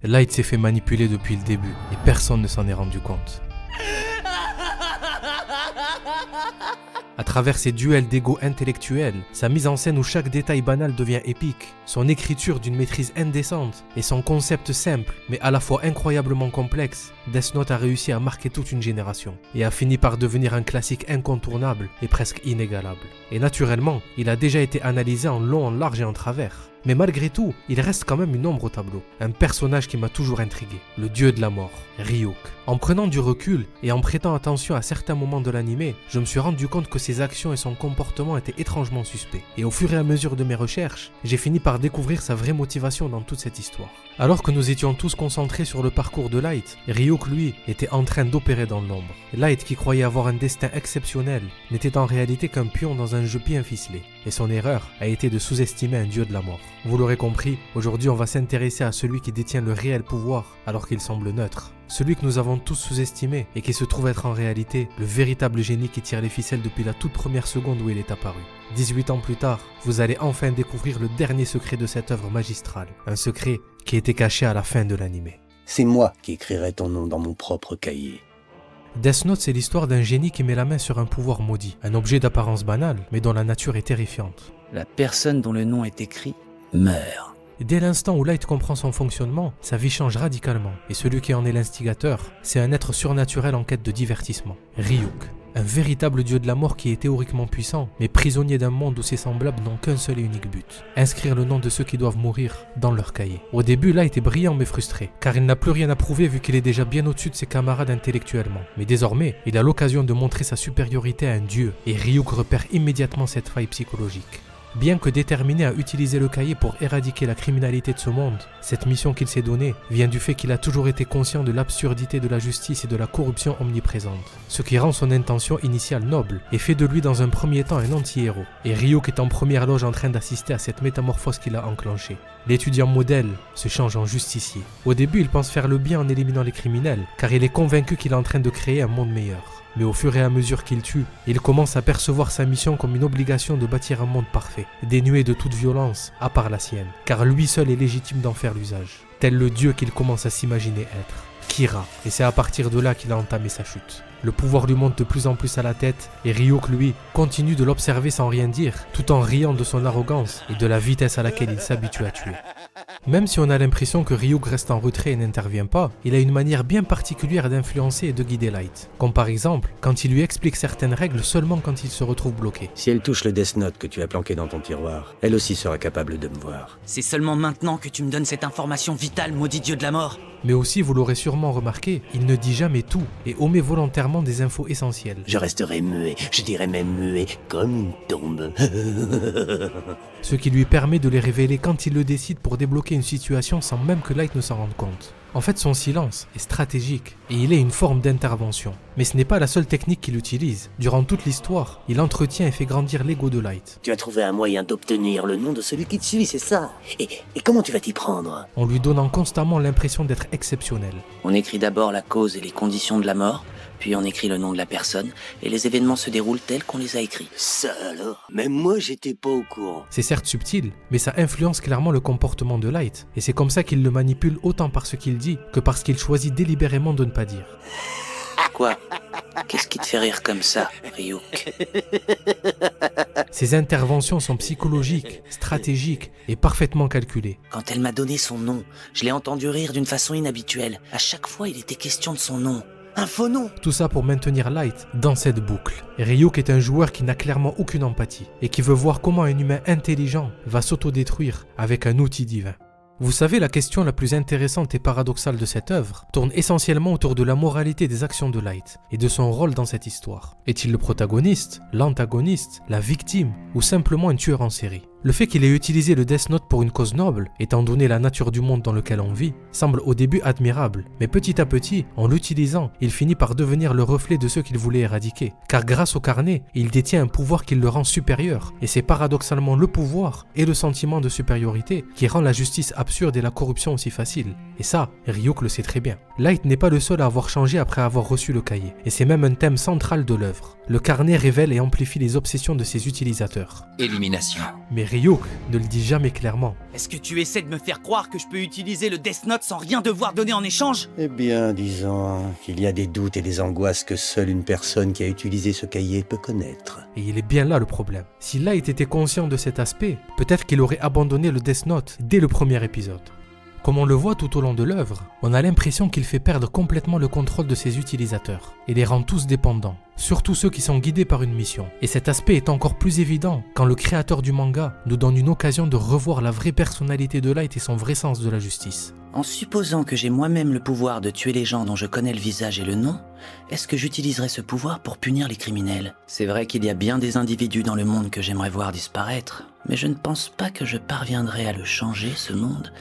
Light s'est fait manipuler depuis le début et personne ne s'en est rendu compte. À travers ses duels d'ego intellectuel, sa mise en scène où chaque détail banal devient épique, son écriture d'une maîtrise indécente et son concept simple mais à la fois incroyablement complexe, Death Note a réussi à marquer toute une génération et a fini par devenir un classique incontournable et presque inégalable. Et naturellement, il a déjà été analysé en long, en large et en travers. Mais malgré tout, il reste quand même une ombre au tableau, un personnage qui m'a toujours intrigué, le dieu de la mort, Ryuk. En prenant du recul et en prêtant attention à certains moments de l'anime, je me suis rendu compte que ses actions et son comportement étaient étrangement suspects. Et au fur et à mesure de mes recherches, j'ai fini par découvrir sa vraie motivation dans toute cette histoire. Alors que nous étions tous concentrés sur le parcours de Light, Ryuk, lui, était en train d'opérer dans l'ombre. Light, qui croyait avoir un destin exceptionnel, n'était en réalité qu'un pion dans un jeu bien ficelé. Et son erreur a été de sous-estimer un dieu de la mort. Vous l'aurez compris, aujourd'hui on va s'intéresser à celui qui détient le réel pouvoir alors qu'il semble neutre. Celui que nous avons tous sous-estimé et qui se trouve être en réalité le véritable génie qui tire les ficelles depuis la toute première seconde où il est apparu. 18 ans plus tard, vous allez enfin découvrir le dernier secret de cette œuvre magistrale. Un secret qui était caché à la fin de l'anime. C'est moi qui écrirai ton nom dans mon propre cahier. Death Note, c'est l'histoire d'un génie qui met la main sur un pouvoir maudit. Un objet d'apparence banale, mais dont la nature est terrifiante. La personne dont le nom est écrit meurt. Dès l'instant où Light comprend son fonctionnement, sa vie change radicalement. Et celui qui en est l'instigateur, c'est un être surnaturel en quête de divertissement, Ryuk. Un véritable dieu de la mort qui est théoriquement puissant, mais prisonnier d'un monde où ses semblables n'ont qu'un seul et unique but. Inscrire le nom de ceux qui doivent mourir dans leur cahier. Au début, Light est brillant mais frustré, car il n'a plus rien à prouver vu qu'il est déjà bien au-dessus de ses camarades intellectuellement. Mais désormais, il a l'occasion de montrer sa supériorité à un dieu, et Ryuk repère immédiatement cette faille psychologique. Bien que déterminé à utiliser le cahier pour éradiquer la criminalité de ce monde, cette mission qu'il s'est donnée vient du fait qu'il a toujours été conscient de l'absurdité de la justice et de la corruption omniprésente. Ce qui rend son intention initiale noble et fait de lui dans un premier temps un anti-héros. Et Ryuk est en première loge en train d'assister à cette métamorphose qu'il a enclenchée. L'étudiant modèle se change en justicier. Au début, il pense faire le bien en éliminant les criminels, car il est convaincu qu'il est en train de créer un monde meilleur. Mais au fur et à mesure qu'il tue, il commence à percevoir sa mission comme une obligation de bâtir un monde parfait, dénué de toute violence, à part la sienne, car lui seul est légitime d'en faire l'usage, tel le dieu qu'il commence à s'imaginer être, Kira, et c'est à partir de là qu'il a entamé sa chute. Le pouvoir lui monte de plus en plus à la tête, et Ryuk, lui, continue de l'observer sans rien dire, tout en riant de son arrogance et de la vitesse à laquelle il s'habitue à tuer. Même si on a l'impression que Ryuk reste en retrait et n'intervient pas, il a une manière bien particulière d'influencer et de guider Light. Comme par exemple, quand il lui explique certaines règles seulement quand il se retrouve bloqué. Si elle touche le Death Note que tu as planqué dans ton tiroir, elle aussi sera capable de me voir. C'est seulement maintenant que tu me donnes cette information vitale, maudit dieu de la mort. Mais aussi, vous l'aurez sûrement remarqué, il ne dit jamais tout et omet volontairement des infos essentielles. Je resterai muet, je dirais même muet, comme une tombe. Ce qui lui permet de les révéler quand il le décide pour débloquer une situation sans même que Light ne s'en rende compte. En fait, son silence est stratégique et il est une forme d'intervention. Mais ce n'est pas la seule technique qu'il utilise. Durant toute l'histoire, il entretient et fait grandir l'ego de Light. Tu as trouvé un moyen d'obtenir le nom de celui qui te suit, c'est ça? Et comment tu vas t'y prendre? En lui donnant constamment l'impression d'être exceptionnel. On écrit d'abord la cause et les conditions de la mort, puis on écrit le nom de la personne, et les événements se déroulent tels qu'on les a écrits. Ça alors? Même moi, j'étais pas au courant. C'est certes subtil, mais ça influence clairement le comportement de Light. Et c'est comme ça qu'il le manipule autant par ce qu'il dit que parce qu'il choisit délibérément de ne pas dire. Quoi? Qu'est-ce qui te fait rire comme ça, Ryuk? Ses interventions sont psychologiques, stratégiques et parfaitement calculées. Quand elle m'a donné son nom, je l'ai entendu rire d'une façon inhabituelle. À chaque fois, il était question de son nom. Un faux nom. Tout ça pour maintenir Light dans cette boucle. Et Ryuk est un joueur qui n'a clairement aucune empathie et qui veut voir comment un humain intelligent va s'autodétruire avec un outil divin. Vous savez, la question la plus intéressante et paradoxale de cette œuvre tourne essentiellement autour de la moralité des actions de Light et de son rôle dans cette histoire. Est-il le protagoniste, l'antagoniste, la victime ou simplement un tueur en série? Le fait qu'il ait utilisé le Death Note pour une cause noble, étant donné la nature du monde dans lequel on vit, semble au début admirable, mais petit à petit, en l'utilisant, il finit par devenir le reflet de ceux qu'il voulait éradiquer. Car grâce au carnet, il détient un pouvoir qui le rend supérieur, et c'est paradoxalement le pouvoir et le sentiment de supériorité qui rend la justice absurde et la corruption aussi facile. Et ça, Ryuk le sait très bien. Light n'est pas le seul à avoir changé après avoir reçu le cahier, et c'est même un thème central de l'œuvre. Le carnet révèle et amplifie les obsessions de ses utilisateurs. Élimination. Mais Ryuk ne le dit jamais clairement. Est-ce que tu essaies de me faire croire que je peux utiliser le Death Note sans rien devoir donner en échange? Eh bien, disons qu'il y a des doutes et des angoisses que seule une personne qui a utilisé ce cahier peut connaître. Et il est bien là le problème. Si Light était conscient de cet aspect, peut-être qu'il aurait abandonné le Death Note dès le premier épisode. Comme on le voit tout au long de l'œuvre, on a l'impression qu'il fait perdre complètement le contrôle de ses utilisateurs et les rend tous dépendants, surtout ceux qui sont guidés par une mission. Et cet aspect est encore plus évident quand le créateur du manga nous donne une occasion de revoir la vraie personnalité de Light et son vrai sens de la justice. En supposant que j'ai moi-même le pouvoir de tuer les gens dont je connais le visage et le nom, est-ce que j'utiliserais ce pouvoir pour punir les criminels? C'est vrai qu'il y a bien des individus dans le monde que j'aimerais voir disparaître, mais je ne pense pas que je parviendrai à le changer, ce monde,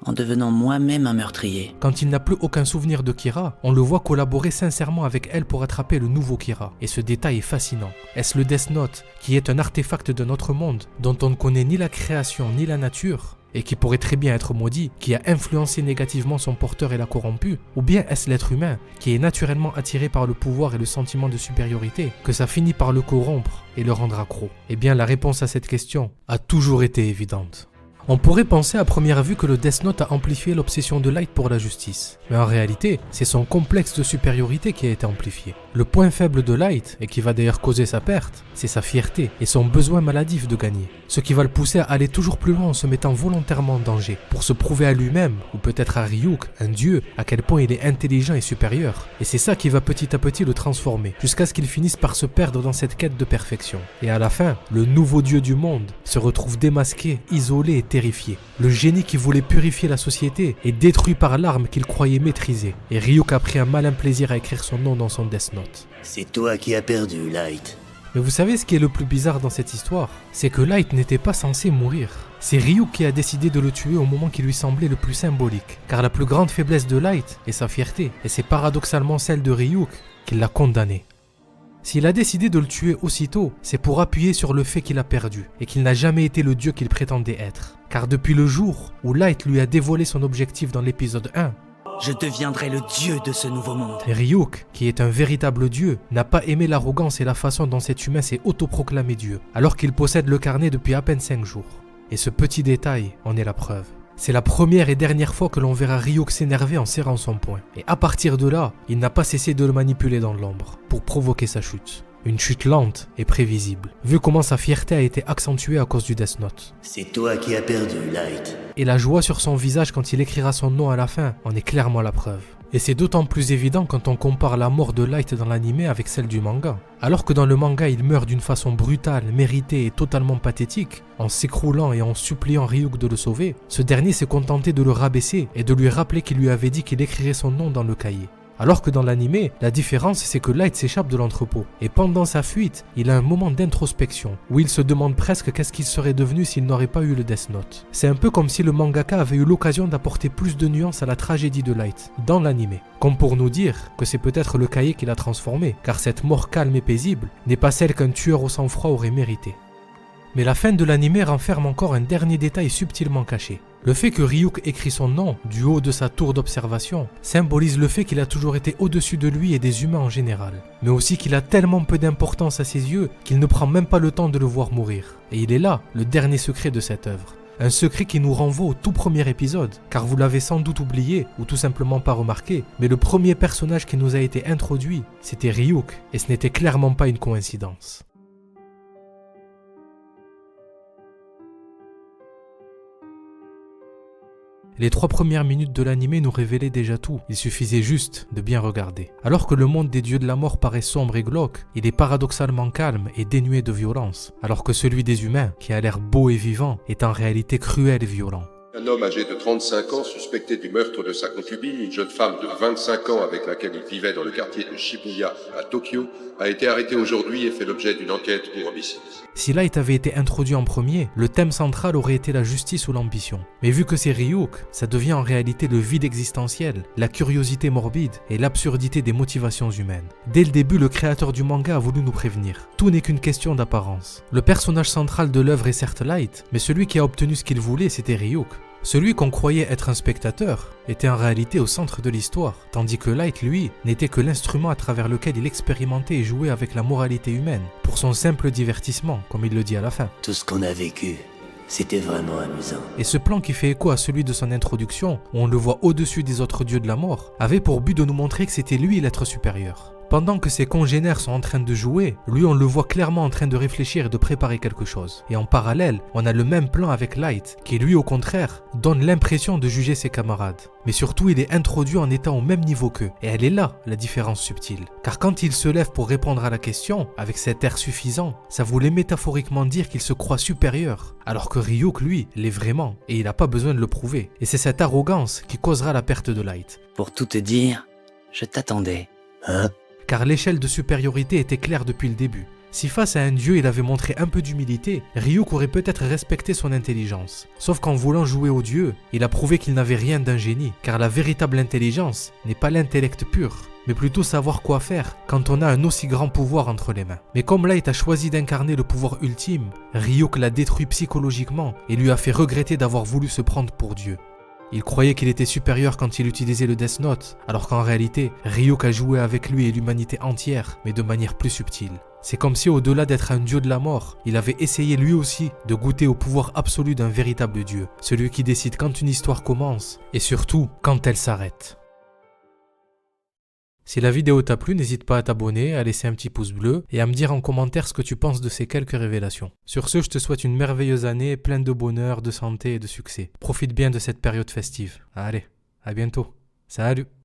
en devenant moi-même un meurtrier. Quand il n'a plus aucun souvenir de Kira, on le voit collaborer sincèrement avec elle pour attraper le nouveau Kira. Et ce détail est fascinant. Est-ce le Death Note, qui est un artefact de notre monde, dont on ne connaît ni la création ni la nature, et qui pourrait très bien être maudit, qui a influencé négativement son porteur et l'a corrompu? Ou bien est-ce l'être humain, qui est naturellement attiré par le pouvoir et le sentiment de supériorité, que ça finit par le corrompre et le rendre accro? Eh bien, la réponse à cette question a toujours été évidente. On pourrait penser à première vue que le Death Note a amplifié l'obsession de Light pour la justice. Mais en réalité, c'est son complexe de supériorité qui a été amplifié. Le point faible de Light, et qui va d'ailleurs causer sa perte, c'est sa fierté et son besoin maladif de gagner. Ce qui va le pousser à aller toujours plus loin en se mettant volontairement en danger, pour se prouver à lui-même, ou peut-être à Ryuk, un dieu, à quel point il est intelligent et supérieur. Et c'est ça qui va petit à petit le transformer, jusqu'à ce qu'il finisse par se perdre dans cette quête de perfection. Et à la fin, le nouveau dieu du monde se retrouve démasqué, isolé et terrifié. Le génie qui voulait purifier la société est détruit par l'arme qu'il croyait maîtriser. Et Ryuk a pris un malin plaisir à écrire son nom dans son Death Note. C'est toi qui as perdu, Light. Mais vous savez ce qui est le plus bizarre dans cette histoire? C'est que Light n'était pas censé mourir. C'est Ryuk qui a décidé de le tuer au moment qui lui semblait le plus symbolique. Car la plus grande faiblesse de Light est sa fierté. Et c'est paradoxalement celle de Ryuk qui l'a condamné. S'il a décidé de le tuer aussitôt, c'est pour appuyer sur le fait qu'il a perdu et qu'il n'a jamais été le dieu qu'il prétendait être. Car depuis le jour où Light lui a dévoilé son objectif dans l'épisode 1, Je deviendrai le dieu de ce nouveau monde. Ryuk, qui est un véritable dieu, n'a pas aimé l'arrogance et la façon dont cet humain s'est autoproclamé dieu, alors qu'il possède le carnet depuis à peine 5 jours. Et ce petit détail en est la preuve. C'est la première et dernière fois que l'on verra Ryuk s'énerver en serrant son poing. Et à partir de là, il n'a pas cessé de le manipuler dans l'ombre, pour provoquer sa chute. Une chute lente et prévisible, vu comment sa fierté a été accentuée à cause du Death Note. C'est toi qui as perdu, Light. Et la joie sur son visage quand il écrira son nom à la fin en est clairement la preuve. Et c'est d'autant plus évident quand on compare la mort de Light dans l'anime avec celle du manga. Alors que dans le manga il meurt d'une façon brutale, méritée et totalement pathétique, en s'écroulant et en suppliant Ryuk de le sauver, ce dernier s'est contenté de le rabaisser et de lui rappeler qu'il lui avait dit qu'il écrirait son nom dans le cahier. Alors que dans l'anime, la différence c'est que Light s'échappe de l'entrepôt. Et pendant sa fuite, il a un moment d'introspection, où il se demande presque qu'est-ce qu'il serait devenu s'il n'aurait pas eu le Death Note. C'est un peu comme si le mangaka avait eu l'occasion d'apporter plus de nuances à la tragédie de Light, dans l'anime. Comme pour nous dire que c'est peut-être le cahier qui l'a transformé, car cette mort calme et paisible n'est pas celle qu'un tueur au sang-froid aurait mérité. Mais la fin de l'anime renferme encore un dernier détail subtilement caché. Le fait que Ryuk écrit son nom du haut de sa tour d'observation symbolise le fait qu'il a toujours été au-dessus de lui et des humains en général, mais aussi qu'il a tellement peu d'importance à ses yeux qu'il ne prend même pas le temps de le voir mourir. Et il est là, le dernier secret de cette œuvre. Un secret qui nous renvoie au tout premier épisode, car vous l'avez sans doute oublié, ou tout simplement pas remarqué, mais le premier personnage qui nous a été introduit, c'était Ryuk, et ce n'était clairement pas une coïncidence. Les 3 premières minutes de l'anime nous révélaient déjà tout, il suffisait juste de bien regarder. Alors que le monde des dieux de la mort paraît sombre et glauque, il est paradoxalement calme et dénué de violence, alors que celui des humains, qui a l'air beau et vivant, est en réalité cruel et violent. Un homme âgé de 35 ans, suspecté du meurtre de sa concubine, une jeune femme de 25 ans avec laquelle il vivait dans le quartier de Shibuya à Tokyo, a été arrêté aujourd'hui et fait l'objet d'une enquête pour homicide. Si Light avait été introduit en premier, le thème central aurait été la justice ou l'ambition. Mais vu que c'est Ryuk, ça devient en réalité le vide existentiel, la curiosité morbide et l'absurdité des motivations humaines. Dès le début, le créateur du manga a voulu nous prévenir. Tout n'est qu'une question d'apparence. Le personnage central de l'œuvre est certes Light, mais celui qui a obtenu ce qu'il voulait, c'était Ryuk. Celui qu'on croyait être un spectateur était en réalité au centre de l'histoire, tandis que Light, lui, n'était que l'instrument à travers lequel il expérimentait et jouait avec la moralité humaine, pour son simple divertissement, comme il le dit à la fin. Tout ce qu'on a vécu, C'était vraiment amusant. Et ce plan qui fait écho à celui de son introduction, où on le voit au-dessus des autres dieux de la mort, avait pour but de nous montrer que c'était lui l'être supérieur. Pendant que ses congénères sont en train de jouer, lui on le voit clairement en train de réfléchir et de préparer quelque chose. Et en parallèle, on a le même plan avec Light, qui lui au contraire, donne l'impression de juger ses camarades. Mais surtout il est introduit en étant au même niveau qu'eux. Et elle est là, la différence subtile. Car quand il se lève pour répondre à la question, avec cet air suffisant, ça voulait métaphoriquement dire qu'il se croit supérieur. Alors que Ryuk, lui, l'est vraiment, et il n'a pas besoin de le prouver. Et c'est cette arrogance qui causera la perte de Light. Pour tout te dire, je t'attendais. Hein? Car l'échelle de supériorité était claire depuis le début. Si face à un dieu il avait montré un peu d'humilité, Ryuk aurait peut-être respecté son intelligence. Sauf qu'en voulant jouer au dieu, il a prouvé qu'il n'avait rien d'un génie, car la véritable intelligence n'est pas l'intellect pur, mais plutôt savoir quoi faire quand on a un aussi grand pouvoir entre les mains. Mais comme Light a choisi d'incarner le pouvoir ultime, Ryuk l'a détruit psychologiquement et lui a fait regretter d'avoir voulu se prendre pour Dieu. Il croyait qu'il était supérieur quand il utilisait le Death Note, alors qu'en réalité, Ryuk a joué avec lui et l'humanité entière, mais de manière plus subtile. C'est comme si au-delà d'être un dieu de la mort, il avait essayé lui aussi de goûter au pouvoir absolu d'un véritable dieu, celui qui décide quand une histoire commence, et surtout quand elle s'arrête. Si la vidéo t'a plu, n'hésite pas à t'abonner, à laisser un petit pouce bleu et à me dire en commentaire ce que tu penses de ces quelques révélations. Sur ce, je te souhaite une merveilleuse année pleine de bonheur, de santé et de succès. Profite bien de cette période festive. Allez, à bientôt. Salut!